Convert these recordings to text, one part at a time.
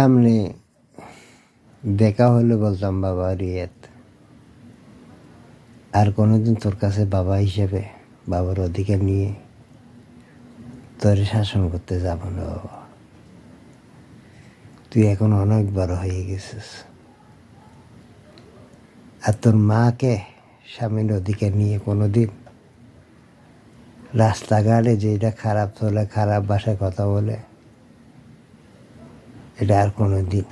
সামনে দেখা হলে বলতাম বাবা রিয়াত, আর কোনোদিন তোর কাছে বাবা হিসেবে বাবার অধিকার নিয়ে তোর শাসন করতে যাব না বাবা। তুই এখন অনেক বড় হয়ে গেছিস, আর তোর মাকে স্বামীর অধিকার নিয়ে কোনোদিন রাস্তাঘাটে যেটা খারাপ চলে, খারাপ ভাষায় কথা বলে, এটা আর কোনোদিন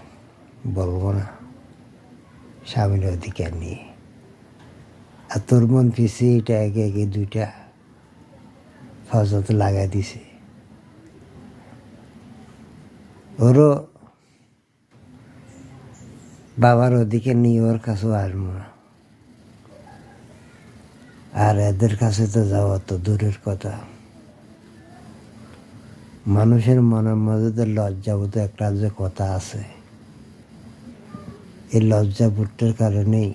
বলবো না স্বামীর অধিকার নিয়ে। আর তোর মন পিছিয়ে এটা একে একে দুইটা ফজলত লাগাই দিছে। ওরও বাবার অধিকার নিয়ে ওর কাছেও আসবো না, আর এদের কাছে তো যাওয়া তো দূরের কথা। মানুষের মনের মধ্যে তো লজ্জাবোধ একটা যে কথা আছে, এই লজ্জাবোধটার কারণেই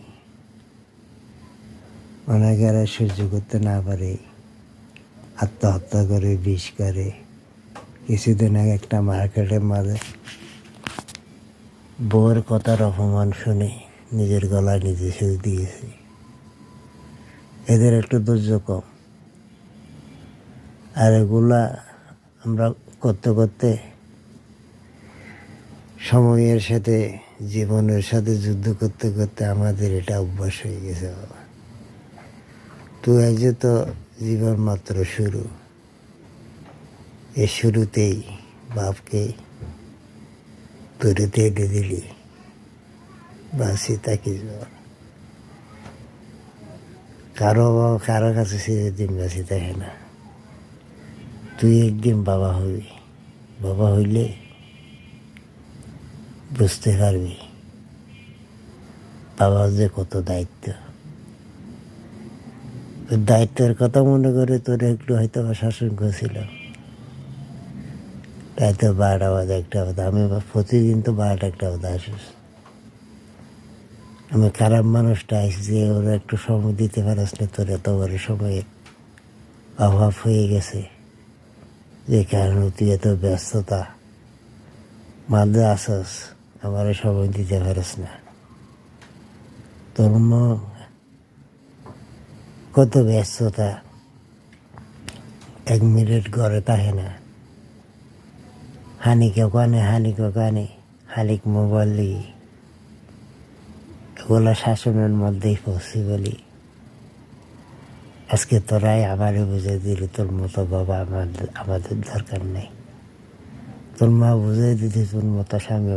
অনেকেরা সহ্য করতে না পারে আত্মহত্যা করে, বিষ করে। কিছুদিন আগে একটা মার্কেটের মাঝে বউয়ের কথার অপমান শুনে নিজের গলায় নিজে সেচ দিয়েছে। এদের একটু ধৈর্য কম, আর এগুলা আমরা করতে করতে সময়ের সাথে, জীবনের সাথে যুদ্ধ করতে করতে আমাদের এটা অভ্যাস হয়ে গেছে বাবা। তুই আজ তো জীবন মাত্র শুরু, এই শুরুতেই বাপকে দূরে টেনে দিলি, বাসি তাকিস বাবা। কারো কাছে সেদিন বাসি থাকে না। তুই একদিন বাবা হবি, বাবা হইলে বুঝতে পারবি বাবার যে কত দায়িত্ব। দায়িত্বের কথা মনে করে তোর একটু হয়তো শাসন করছিলাম, তাই তো 12টা বাজে 1টা বাজে। আমি প্রতিদিন তো 12টা 1টা বাজে আসিস। আমি খারাপ মানুষটা আসি যে ওরা একটু সময় দিতে পারিস না, তোর এত বড় সময়ের অভাব হয়ে গেছে, যে কারণে তুই এত ব্যস্ততা মাঝে আসস, আমার সময় দিতে পারিস না। তোর কত ব্যস্ততা, 1 মিনিট ঘরে থাকে না। হানিকে কানে হালিক মোবাইল দিই, এগুলো শাসনের মধ্যেই পসিবলি। আজকে তোরাই আমারে বুঝে দিলি তোর মতো বাবা আমাদের দরকার নেই। তোর মা বুঝে দিতে তোর মতো স্বামী